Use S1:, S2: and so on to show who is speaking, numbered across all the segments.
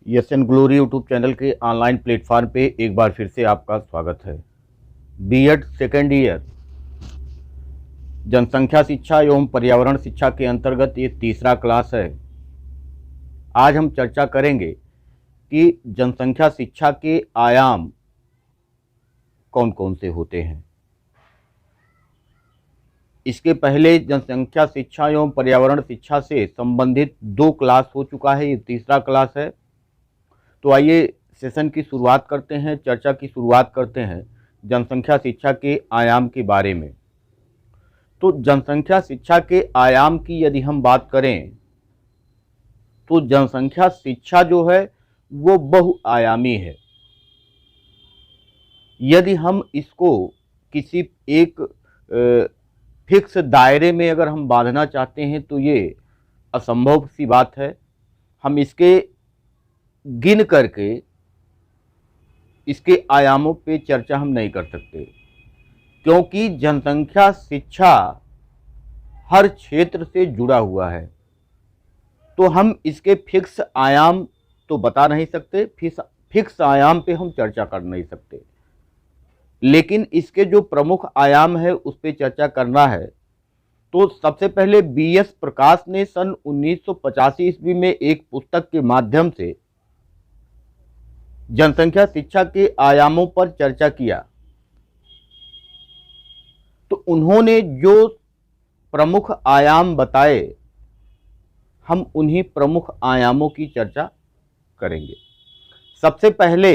S1: Yes and glory YouTube channel के online platform पे एक बार फिर से आपका स्वागत है। बीएड सेकेंड ईयर जनसंख्या शिक्षा एवं पर्यावरण शिक्षा के अंतर्गत ये तीसरा क्लास है। आज हम चर्चा करेंगे कि जनसंख्या शिक्षा के आयाम कौन कौन से होते हैं। इसके पहले जनसंख्या शिक्षा एवं पर्यावरण शिक्षा से संबंधित 2 क्लास हो चुका है, ये तीसरा क्लास है। तो आइए सेशन की शुरुआत करते हैं, चर्चा की शुरुआत करते हैं जनसंख्या शिक्षा के आयाम के बारे में। तो जनसंख्या शिक्षा के आयाम की यदि हम बात करें तो जनसंख्या शिक्षा जो है वो बहुआयामी है। यदि हम इसको किसी एक फिक्स दायरे में अगर हम बांधना चाहते हैं तो ये असंभव सी बात है। हम इसके गिन करके इसके आयामों पे चर्चा हम नहीं कर सकते, क्योंकि जनसंख्या शिक्षा हर क्षेत्र से जुड़ा हुआ है। तो हम इसके फिक्स आयाम तो बता नहीं सकते, फिक्स आयाम पे हम चर्चा कर नहीं सकते, लेकिन इसके जो प्रमुख आयाम है उस पे चर्चा करना है। तो सबसे पहले बीएस प्रकाश ने सन 1985 ईस्वी में एक पुस्तक के माध्यम से जनसंख्या शिक्षा के आयामों पर चर्चा किया। तो उन्होंने जो प्रमुख आयाम बताए, हम उन्हीं प्रमुख आयामों की चर्चा करेंगे। सबसे पहले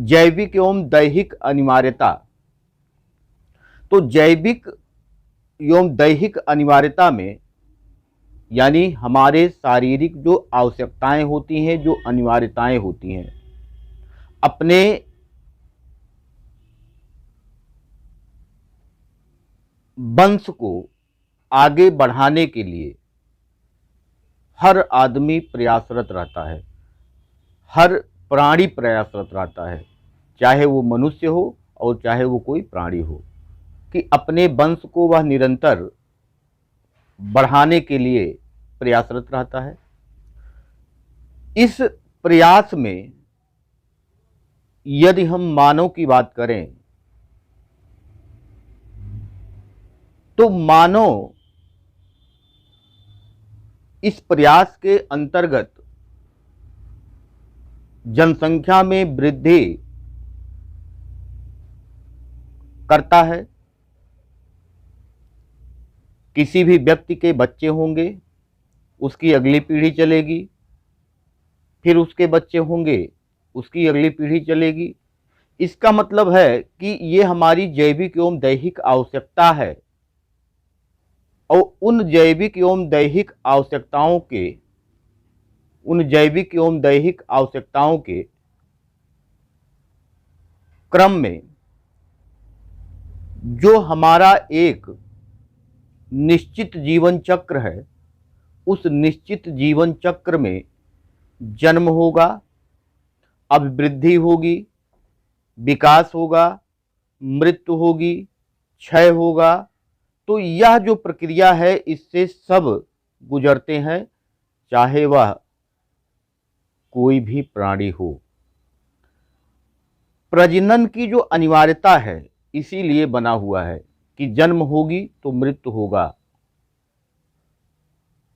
S1: जैविक एवं दैहिक अनिवार्यता। तो जैविक एवं दैहिक अनिवार्यता में यानी हमारे शारीरिक जो आवश्यकताएं होती हैं, जो अनिवार्यताएं होती हैं, अपने वंश को आगे बढ़ाने के लिए हर आदमी प्रयासरत रहता है, हर प्राणी प्रयासरत रहता है, चाहे वो मनुष्य हो और चाहे वो कोई प्राणी हो, कि अपने वंश को वह निरंतर बढ़ाने के लिए प्रयासरत रहता है। इस प्रयास में यदि हम मानव की बात करें तो मानव इस प्रयास के अंतर्गत जनसंख्या में वृद्धि करता है। किसी भी व्यक्ति के बच्चे होंगे, उसकी अगली पीढ़ी चलेगी, फिर उसके बच्चे होंगे, उसकी अगली पीढ़ी चलेगी। इसका मतलब है कि ये हमारी जैविक एवं दैहिक आवश्यकता है, और उन जैविक एवं दैहिक आवश्यकताओं के क्रम में जो हमारा एक निश्चित जीवन चक्र है, उस निश्चित जीवन चक्र में जन्म होगा, अभिवृद्धि होगी, विकास होगा, मृत्यु होगी, क्षय होगा। तो यह जो प्रक्रिया है इससे सब गुजरते हैं, चाहे वह कोई भी प्राणी हो। प्रजनन की जो अनिवार्यता है इसीलिए बना हुआ है कि जन्म होगी तो मृत्यु होगा,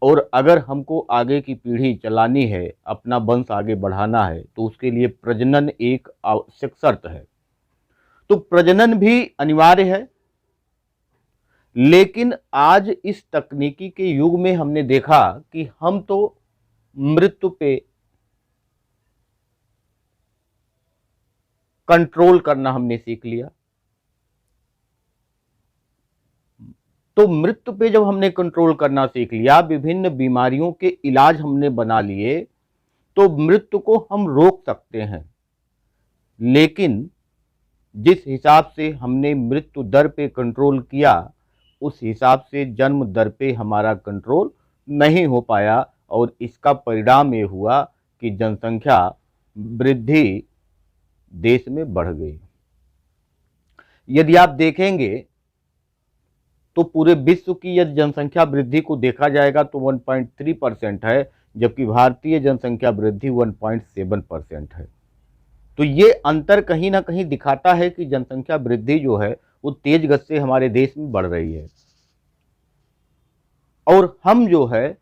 S1: और अगर हमको आगे की पीढ़ी चलानी है, अपना वंश आगे बढ़ाना है, तो उसके लिए प्रजनन एक आवश्यक शर्त है। तो प्रजनन भी अनिवार्य है। लेकिन आज इस तकनीकी के युग में हमने देखा कि हम तो मृत्यु पे कंट्रोल करना हमने सीख लिया। तो मृत्यु पे जब हमने कंट्रोल करना सीख लिया, विभिन्न बीमारियों के इलाज हमने बना लिए, तो मृत्यु को हम रोक सकते हैं। लेकिन जिस हिसाब से हमने मृत्यु दर पे कंट्रोल किया, उस हिसाब से जन्म दर पे हमारा कंट्रोल नहीं हो पाया, और इसका परिणाम ये हुआ कि जनसंख्या वृद्धि देश में बढ़ गई। यदि आप देखेंगे तो पूरे विश्व की यदि जनसंख्या वृद्धि को देखा जाएगा तो 1.3% है, जबकि भारतीय जनसंख्या वृद्धि 1.7% है। तो ये अंतर कहीं ना कहीं दिखाता है कि जनसंख्या वृद्धि जो है वो तेज गति से हमारे देश में बढ़ रही है, और हम जो है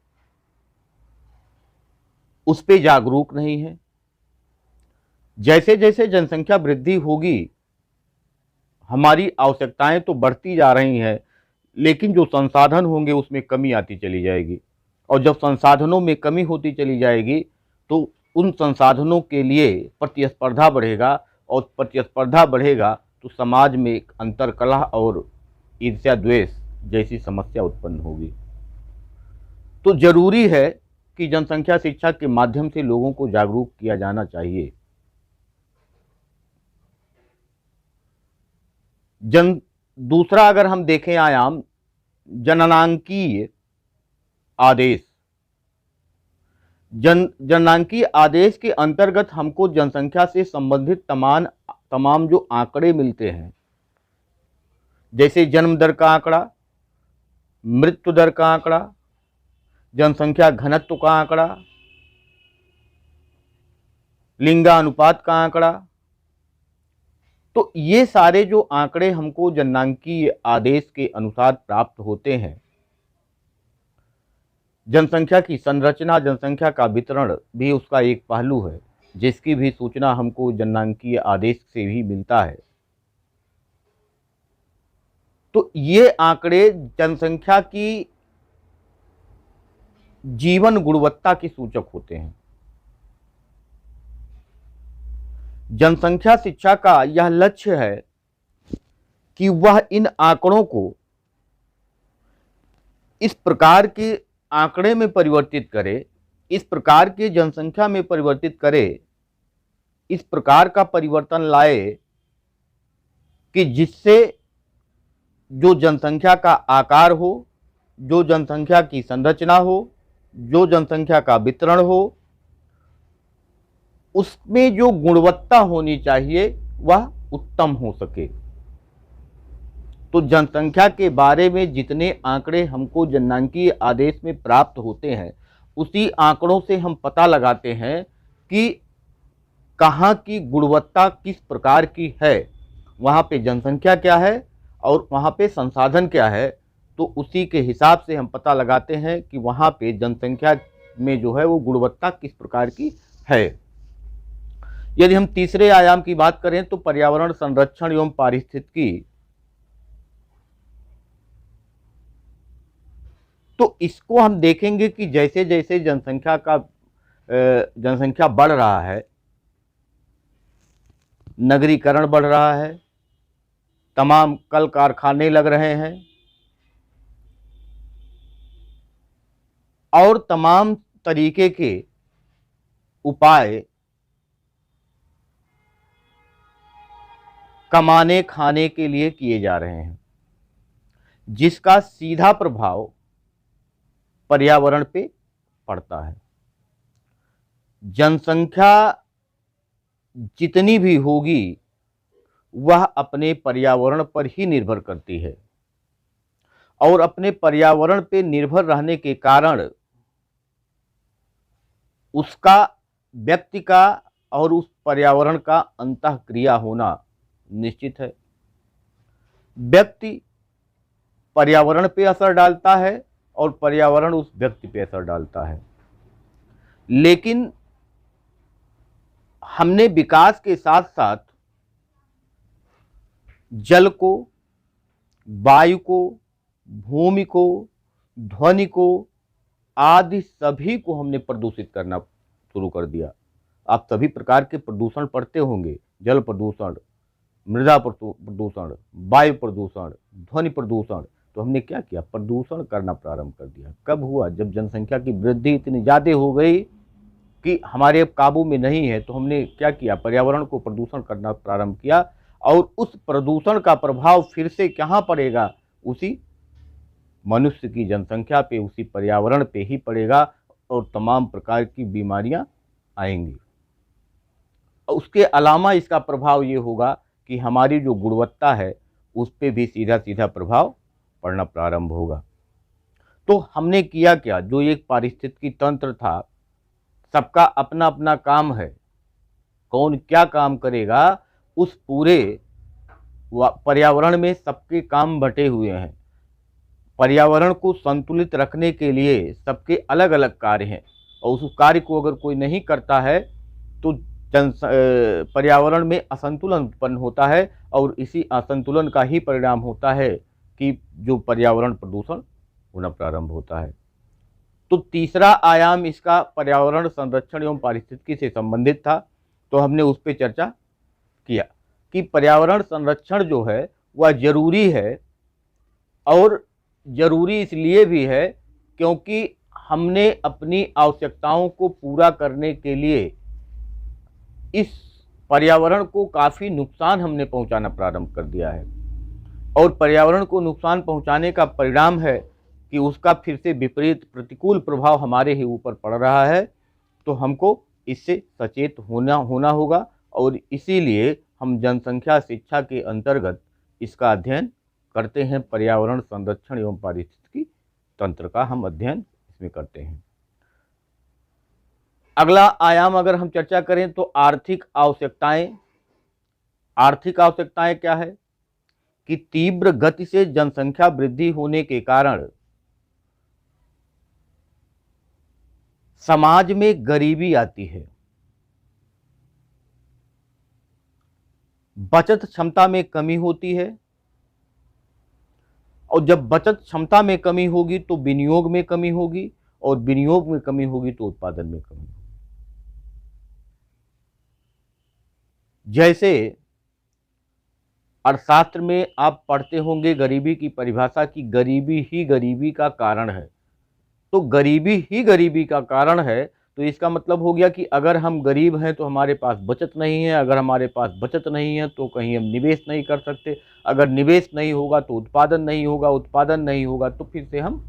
S1: उस पे जागरूक नहीं है। जैसे जैसे जनसंख्या वृद्धि होगी, हमारी आवश्यकताएं तो बढ़ती जा रही हैं, लेकिन जो संसाधन होंगे उसमें कमी आती चली जाएगी, और जब संसाधनों में कमी होती चली जाएगी तो उन संसाधनों के लिए प्रतिस्पर्धा बढ़ेगा, और प्रतिस्पर्धा बढ़ेगा तो समाज में एक अंतरकलह और ईर्ष्या द्वेष जैसी समस्या उत्पन्न होगी। तो जरूरी है कि जनसंख्या शिक्षा के माध्यम से लोगों को जागरूक किया जाना चाहिए। दूसरा अगर हम देखें आयाम, जननांकीय आदेश। जननांकीय आदेश के अंतर्गत हमको जनसंख्या से संबंधित तमाम जो आंकड़े मिलते हैं, जैसे जन्म दर का आंकड़ा, मृत्यु दर का आंकड़ा, जनसंख्या घनत्व का आंकड़ा, लिंगानुपात का आंकड़ा, तो ये सारे जो आंकड़े हमको जननांकीय आदेश के अनुसार प्राप्त होते हैं। जनसंख्या की संरचना, जनसंख्या का वितरण भी उसका एक पहलू है, जिसकी भी सूचना हमको जननांकीय आदेश से भी मिलता है। तो ये आंकड़े जनसंख्या की जीवन गुणवत्ता के सूचक होते हैं। जनसंख्या शिक्षा का यह लक्ष्य है कि वह इन आंकड़ों को इस प्रकार के आंकड़े में परिवर्तित करे, इस प्रकार के जनसंख्या में परिवर्तित करे, इस प्रकार का परिवर्तन लाए कि जिससे जो जनसंख्या का आकार हो, जो जनसंख्या की संरचना हो, जो जनसंख्या का वितरण हो, उसमें जो गुणवत्ता होनी चाहिए वह उत्तम हो सके। तो जनसंख्या के बारे में जितने आंकड़े हमको जननांकीय आदेश में प्राप्त होते हैं, उसी आंकड़ों से हम पता लगाते हैं कि कहाँ की गुणवत्ता किस प्रकार की है, वहाँ पे जनसंख्या क्या है और वहाँ पे संसाधन क्या है। तो उसी के हिसाब से हम पता लगाते हैं कि वहाँ पे जनसंख्या में जो है वो गुणवत्ता किस प्रकार की है। यदि हम तीसरे आयाम की बात करें तो पर्यावरण संरक्षण एवं पारिस्थितिकी, तो इसको हम देखेंगे कि जैसे जैसे जनसंख्या बढ़ रहा है, नगरीकरण बढ़ रहा है, तमाम कल कारखाने लग रहे हैं और तमाम तरीके के उपाय कमाने खाने के लिए किए जा रहे हैं, जिसका सीधा प्रभाव पर्यावरण पे पड़ता है। जनसंख्या जितनी भी होगी वह अपने पर्यावरण पर ही निर्भर करती है, और अपने पर्यावरण पे निर्भर रहने के कारण उसका व्यक्ति का और उस पर्यावरण का अंतःक्रिया होना निश्चित है। व्यक्ति पर्यावरण पे असर डालता है और पर्यावरण उस व्यक्ति पे असर डालता है, लेकिन हमने विकास के साथ साथ जल को, वायु को, भूमि को, ध्वनि को आदि सभी को हमने प्रदूषित करना शुरू कर दिया। आप सभी प्रकार के प्रदूषण पढ़ते होंगे, जल प्रदूषण, मृदा प्रदूषण, वायु प्रदूषण, ध्वनि प्रदूषण। तो हमने क्या किया, प्रदूषण करना प्रारंभ कर दिया। कब हुआ, जब जनसंख्या की वृद्धि इतनी ज़्यादा हो गई कि हमारे काबू में नहीं है, तो हमने क्या किया, पर्यावरण को प्रदूषण करना प्रारंभ किया, और उस प्रदूषण का प्रभाव फिर से कहाँ पड़ेगा, उसी मनुष्य की जनसंख्या पे, उसी पर्यावरण पे ही पड़ेगा, और तमाम प्रकार की बीमारियां आएंगी। उसके अलावा इसका प्रभाव ये होगा कि हमारी जो गुणवत्ता है उस पर भी सीधा सीधा प्रभाव पड़ना प्रारंभ होगा। तो हमने किया क्या, जो एक पारिस्थितिकी तंत्र था सबका अपना अपना काम है, कौन क्या काम करेगा, उस पूरे पर्यावरण में सबके काम बटे हुए हैं। पर्यावरण को संतुलित रखने के लिए सबके अलग अलग कार्य हैं, और उस कार्य को अगर कोई नहीं करता है तो पर्यावरण में असंतुलन उत्पन्न होता है, और इसी असंतुलन का ही परिणाम होता है कि जो पर्यावरण प्रदूषण होना प्रारंभ होता है। तो तीसरा आयाम इसका पर्यावरण संरक्षण एवं पारिस्थितिकी से संबंधित था, तो हमने उस पर चर्चा किया कि पर्यावरण संरक्षण जो है वह जरूरी है, और जरूरी इसलिए भी है क्योंकि हमने अपनी आवश्यकताओं को पूरा करने के लिए इस पर्यावरण को काफ़ी नुकसान हमने पहुंचाना प्रारंभ कर दिया है, और पर्यावरण को नुकसान पहुंचाने का परिणाम है कि उसका फिर से विपरीत प्रतिकूल प्रभाव हमारे ही ऊपर पड़ रहा है। तो हमको इससे सचेत होना होगा, और इसीलिए हम जनसंख्या शिक्षा के अंतर्गत इसका अध्ययन करते हैं। पर्यावरण संरक्षण एवं पारिस्थितिकी तंत्र का हम अध्ययन इसमें करते हैं। अगला आयाम अगर हम चर्चा करें तो आर्थिक आवश्यकताएं। आर्थिक आवश्यकताएं क्या है कि तीव्र गति से जनसंख्या वृद्धि होने के कारण समाज में गरीबी आती है, बचत क्षमता में कमी होती है, और जब बचत क्षमता में कमी होगी तो विनियोग में कमी होगी, और विनियोग में कमी होगी तो उत्पादन में कमी होगी। जैसे अर्थशास्त्र में आप पढ़ते होंगे गरीबी की परिभाषा की, गरीबी ही गरीबी का कारण है। तो गरीबी ही गरीबी का कारण है, तो इसका मतलब हो गया कि अगर हम गरीब हैं तो हमारे पास बचत नहीं है, अगर हमारे पास बचत नहीं है तो कहीं हम निवेश नहीं कर सकते, अगर निवेश नहीं होगा तो उत्पादन नहीं होगा, उत्पादन नहीं होगा तो फिर से हम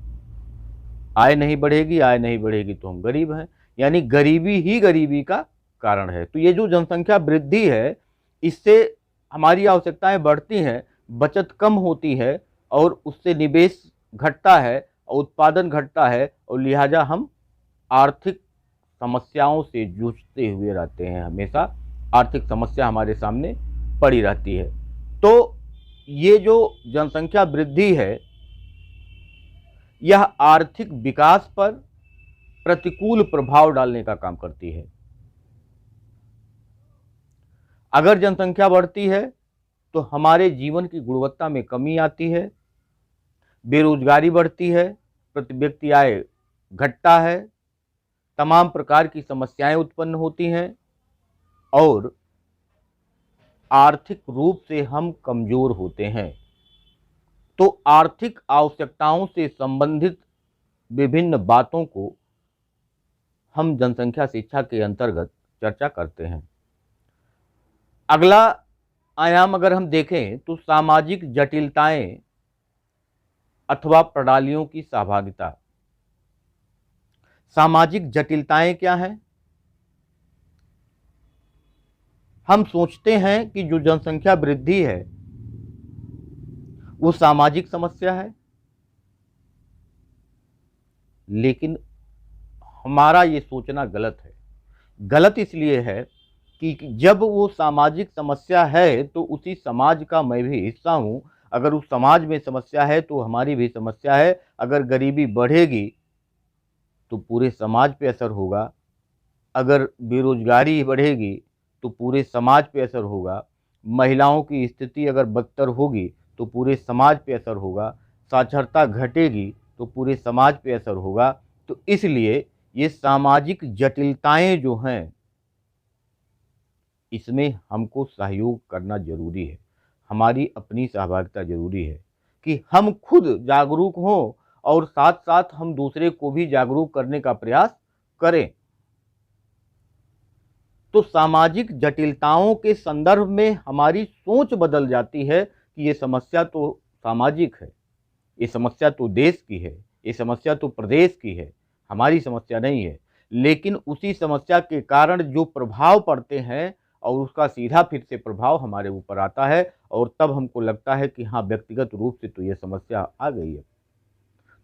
S1: आय नहीं बढ़ेगी, आय नहीं बढ़ेगी तो हम गरीब हैं। यानी गरीबी ही गरीबी का कारण है। तो ये जो जनसंख्या वृद्धि है, इससे हमारी आवश्यकताएं बढ़ती हैं, बचत कम होती है, और उससे निवेश घटता है, उत्पादन घटता है, और लिहाजा हम आर्थिक समस्याओं से जूझते हुए रहते हैं। हमेशा आर्थिक समस्या हमारे सामने पड़ी रहती है। तो ये जो जनसंख्या वृद्धि है, यह आर्थिक विकास पर प्रतिकूल प्रभाव डालने का काम करती है। अगर जनसंख्या बढ़ती है तो हमारे जीवन की गुणवत्ता में कमी आती है, बेरोजगारी बढ़ती है, प्रति व्यक्ति आय घटता है, तमाम प्रकार की समस्याएं उत्पन्न होती हैं, और आर्थिक रूप से हम कमजोर होते हैं। तो आर्थिक आवश्यकताओं से संबंधित विभिन्न बातों को हम जनसंख्या शिक्षा के अंतर्गत चर्चा करते हैं। अगला आयाम अगर हम देखें तो सामाजिक जटिलताएं अथवा प्रणालियों की सहभागिता। सामाजिक जटिलताएं क्या हैं? हम सोचते हैं कि जो जनसंख्या वृद्धि है वो सामाजिक समस्या है, लेकिन हमारा ये सोचना गलत है। गलत इसलिए है कि जब वो सामाजिक समस्या है तो उसी समाज का मैं भी हिस्सा हूं। अगर उस समाज में समस्या है तो हमारी भी समस्या है। अगर गरीबी बढ़ेगी तो पूरे समाज पे असर होगा, अगर बेरोजगारी बढ़ेगी तो पूरे समाज पे असर होगा, महिलाओं की स्थिति अगर बदतर होगी तो पूरे समाज पे असर होगा, साक्षरता घटेगी तो पूरे समाज पे असर होगा। तो इसलिए ये सामाजिक जटिलताएं जो हैं, इसमें हमको सहयोग करना जरूरी है, हमारी अपनी सहभागिता जरूरी है कि हम खुद जागरूक हों, और साथ साथ हम दूसरे को भी जागरूक करने का प्रयास करें। तो सामाजिक जटिलताओं के संदर्भ में हमारी सोच बदल जाती है कि ये समस्या तो सामाजिक है, ये समस्या तो देश की है, ये समस्या तो प्रदेश की है, हमारी समस्या नहीं है। लेकिन उसी समस्या के कारण जो प्रभाव पड़ते हैं, और उसका सीधा फिर से प्रभाव हमारे ऊपर आता है, और तब हमको लगता है कि हाँ, व्यक्तिगत रूप से तो ये समस्या आ गई है।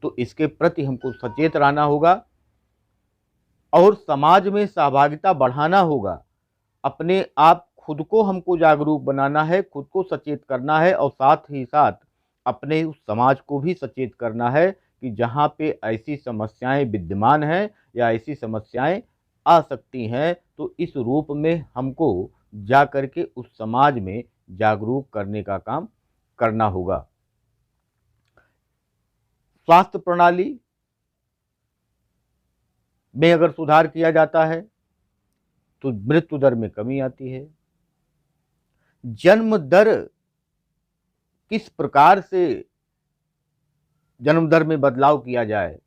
S1: तो इसके प्रति हमको सचेत रहना होगा, और समाज में सहभागिता बढ़ाना होगा। अपने आप खुद को हमको जागरूक बनाना है, खुद को सचेत करना है और साथ ही साथ अपने उस समाज को भी सचेत करना है कि जहाँ पे ऐसी समस्याएं विद्यमान हैं या ऐसी समस्याएं आ सकती हैं, तो इस रूप में हमको जा कर के उस समाज में जागरूक करने का काम करना होगा। स्वास्थ्य प्रणाली में अगर सुधार किया जाता है तो मृत्यु दर में कमी आती है। जन्म दर किस प्रकार से जन्म दर में बदलाव किया जाए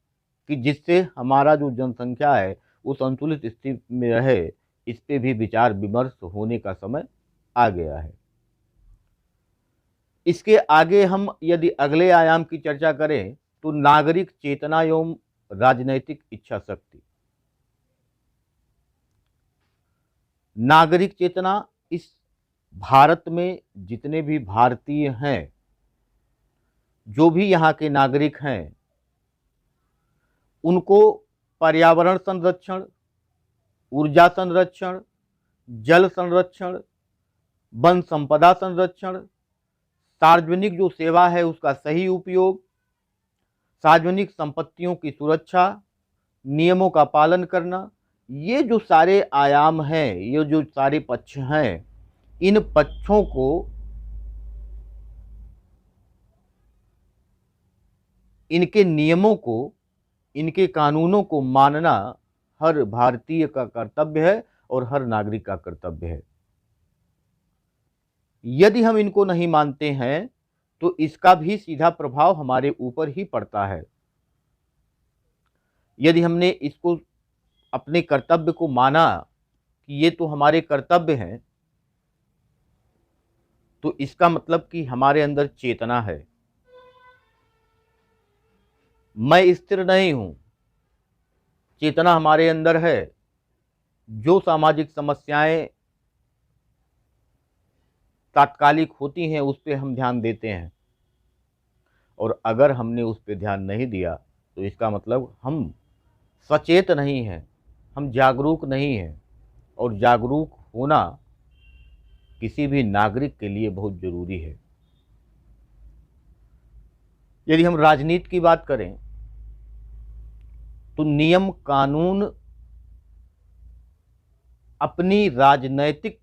S1: कि जिससे हमारा जो जनसंख्या है वो संतुलित स्थिति में रहे, इस पे भी विचार विमर्श होने का समय आ गया है। इसके आगे हम यदि अगले आयाम की चर्चा करें तो नागरिक चेतना एवं राजनैतिक इच्छा शक्ति। नागरिक चेतना, इस भारत में जितने भी भारतीय हैं, जो भी यहाँ के नागरिक हैं, उनको पर्यावरण संरक्षण, ऊर्जा संरक्षण, जल संरक्षण, वन संपदा संरक्षण, सार्वजनिक जो सेवा है उसका सही उपयोग, सार्वजनिक संपत्तियों की सुरक्षा, नियमों का पालन करना, ये जो सारे आयाम हैं, ये जो सारे पक्ष हैं, इन पक्षों को, इनके नियमों को, इनके कानूनों को मानना हर भारतीय का कर्तव्य है और हर नागरिक का कर्तव्य है। यदि हम इनको नहीं मानते हैं तो इसका भी सीधा प्रभाव हमारे ऊपर ही पड़ता है। यदि हमने इसको अपने कर्तव्य को माना कि ये तो हमारे कर्तव्य हैं, तो इसका मतलब कि हमारे अंदर चेतना है। मैं स्थिर नहीं हूं, चेतना हमारे अंदर है। जो सामाजिक समस्याएं तात्कालिक होती हैं उस पर हम ध्यान देते हैं, और अगर हमने उस पर ध्यान नहीं दिया तो इसका मतलब हम सचेत नहीं हैं, हम जागरूक नहीं हैं। और जागरूक होना किसी भी नागरिक के लिए बहुत जरूरी है। यदि हम राजनीति की बात करें तो नियम कानून अपनी राजनैतिक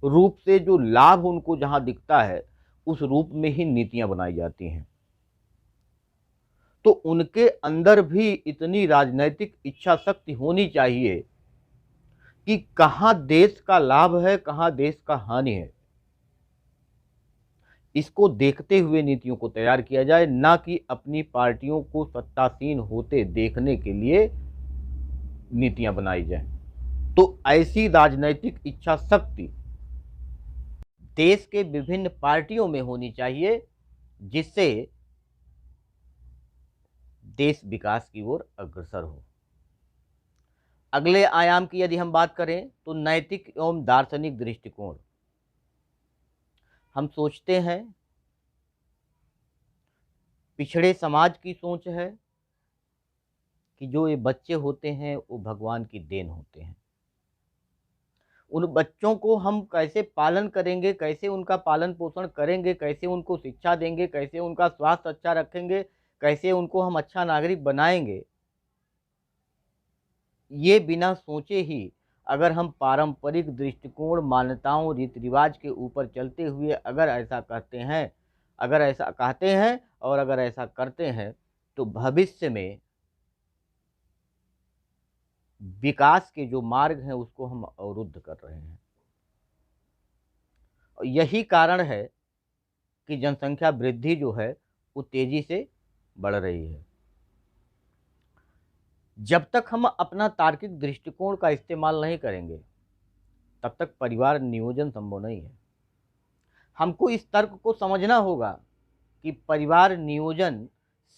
S1: रूप से जो लाभ उनको जहां दिखता है उस रूप में ही नीतियां बनाई जाती हैं। तो उनके अंदर भी इतनी राजनैतिक इच्छा शक्ति होनी चाहिए कि कहां देश का लाभ है, कहां देश का हानि है, इसको देखते हुए नीतियों को तैयार किया जाए, ना कि अपनी पार्टियों को सत्तासीन होते देखने के लिए नीतियां बनाई जाएं। तो ऐसी राजनैतिक इच्छा शक्ति देश के विभिन्न पार्टियों में होनी चाहिए, जिससे देश विकास की ओर अग्रसर हो। अगले आयाम की यदि हम बात करें तो नैतिक एवं दार्शनिक दृष्टिकोण। हम सोचते हैं, पिछड़े समाज की सोच है कि जो ये बच्चे होते हैं वो भगवान की देन होते हैं। उन बच्चों को हम कैसे पालन करेंगे, कैसे उनका पालन पोषण करेंगे, कैसे उनको शिक्षा देंगे, कैसे उनका स्वास्थ्य अच्छा रखेंगे, कैसे उनको हम अच्छा नागरिक बनाएंगे, ये बिना सोचे ही अगर हम पारंपरिक दृष्टिकोण, मान्यताओं, रीति रिवाज के ऊपर चलते हुए अगर ऐसा कहते हैं, अगर ऐसा कहते हैं और अगर ऐसा करते हैं, तो भविष्य में विकास के जो मार्ग हैं उसको हम अवरुद्ध कर रहे हैं। और यही कारण है कि जनसंख्या वृद्धि जो है वो तेजी से बढ़ रही है। जब तक हम अपना तार्किक दृष्टिकोण का इस्तेमाल नहीं करेंगे तब तक परिवार नियोजन संभव नहीं है। हमको इस तर्क को समझना होगा कि परिवार नियोजन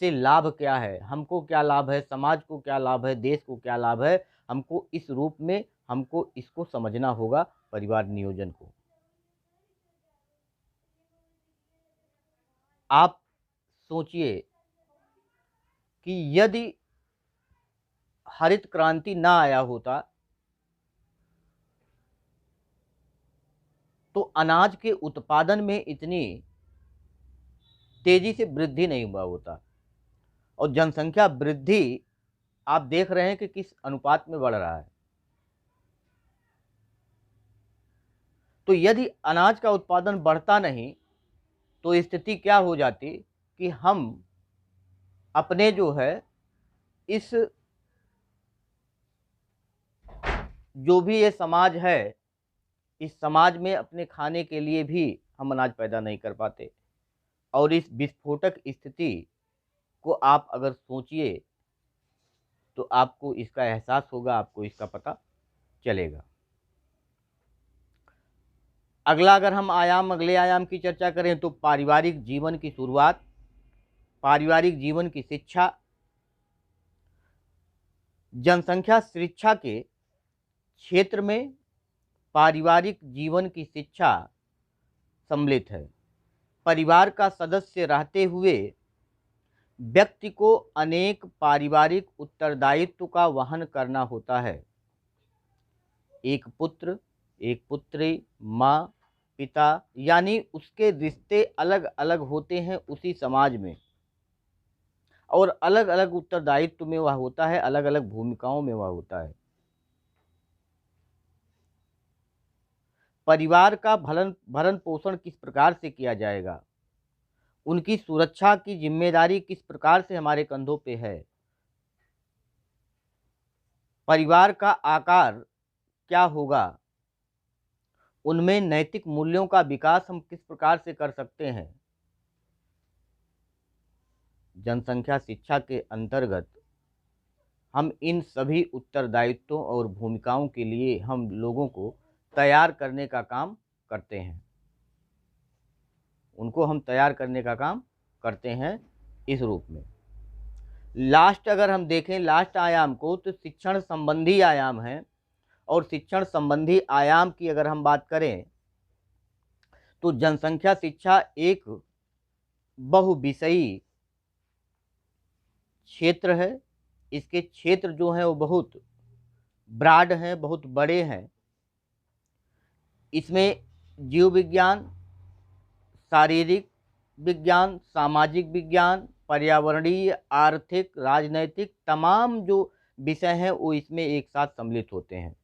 S1: से लाभ क्या है, हमको क्या लाभ है, समाज को क्या लाभ है, देश को क्या लाभ है। हमको इस रूप में हमको इसको समझना होगा, परिवार नियोजन को। आप सोचिए कि यदि हरित क्रांति ना आया होता तो अनाज के उत्पादन में इतनी तेजी से वृद्धि नहीं हुआ होता। और जनसंख्या वृद्धि आप देख रहे हैं कि किस अनुपात में बढ़ रहा है। तो यदि अनाज का उत्पादन बढ़ता नहीं तो स्थिति क्या हो जाती कि हम अपने जो है इस जो भी ये समाज है, इस समाज में अपने खाने के लिए भी हम अनाज पैदा नहीं कर पाते। और इस विस्फोटक स्थिति को आप अगर सोचिए तो आपको इसका एहसास होगा, आपको इसका पता चलेगा। अगले आयाम की चर्चा करें तो पारिवारिक जीवन की शुरुआत, पारिवारिक जीवन की शिक्षा। जनसंख्या शिक्षा के क्षेत्र में पारिवारिक जीवन की शिक्षा सम्मिलित है। परिवार का सदस्य रहते हुए व्यक्ति को अनेक पारिवारिक उत्तरदायित्व का वहन करना होता है। एक पुत्र, एक पुत्री, माँ, पिता, यानी उसके रिश्ते अलग अलग होते हैं उसी समाज में, और अलग अलग उत्तरदायित्व में वह होता है, अलग अलग भूमिकाओं में वह होता है। परिवार का भरण पोषण किस प्रकार से किया जाएगा, उनकी सुरक्षा की जिम्मेदारी किस प्रकार से हमारे कंधों पे है, परिवार का आकार क्या होगा, उनमें नैतिक मूल्यों का विकास हम किस प्रकार से कर सकते हैं। जनसंख्या शिक्षा के अंतर्गत हम इन सभी उत्तरदायित्वों और भूमिकाओं के लिए हम लोगों को तैयार करने का काम करते हैं, उनको हम तैयार करने का काम करते हैं इस रूप में। लास्ट अगर हम देखें लास्ट आयाम को तो शिक्षण संबंधी आयाम है। और शिक्षण संबंधी आयाम की अगर हम बात करें तो जनसंख्या शिक्षा एक बहुविषयी क्षेत्र है। इसके क्षेत्र जो हैं वो बहुत ब्रॉड हैं, बहुत बड़े हैं। इसमें जीव विज्ञान, शारीरिक विज्ञान, सामाजिक विज्ञान, पर्यावरणीय, आर्थिक, राजनैतिक तमाम जो विषय हैं वो इसमें एक साथ सम्मिलित होते हैं।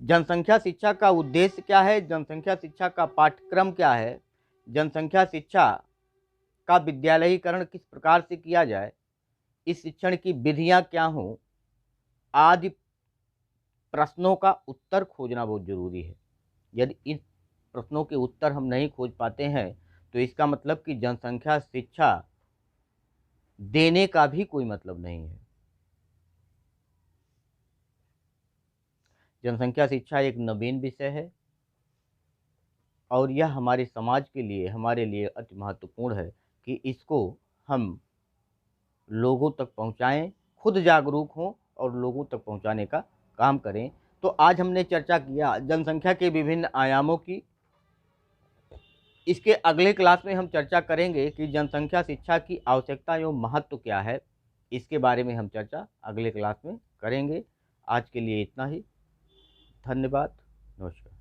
S1: जनसंख्या शिक्षा का उद्देश्य क्या है, जनसंख्या शिक्षा का पाठ्यक्रम क्या है, जनसंख्या शिक्षा का विद्यालयीकरण किस प्रकार से किया जाए, इस शिक्षण की विधियां क्या हों, आदि प्रश्नों का उत्तर खोजना बहुत जरूरी है। यदि इन प्रश्नों के उत्तर हम नहीं खोज पाते हैं तो इसका मतलब कि जनसंख्या शिक्षा देने का भी कोई मतलब नहीं है। जनसंख्या शिक्षा एक नवीन विषय है और यह हमारे समाज के लिए, हमारे लिए अति महत्वपूर्ण है कि इसको हम लोगों तक पहुंचाएं, खुद जागरूक हों और लोगों तक पहुंचाने का काम करें। तो आज हमने चर्चा किया जनसंख्या के विभिन्न आयामों की। इसके अगले क्लास में हम चर्चा करेंगे कि जनसंख्या शिक्षा की आवश्यकता एवं महत्व क्या है। इसके बारे में हम चर्चा अगले क्लास में करेंगे। आज के लिए इतना ही। धन्यवाद। नमस्कार।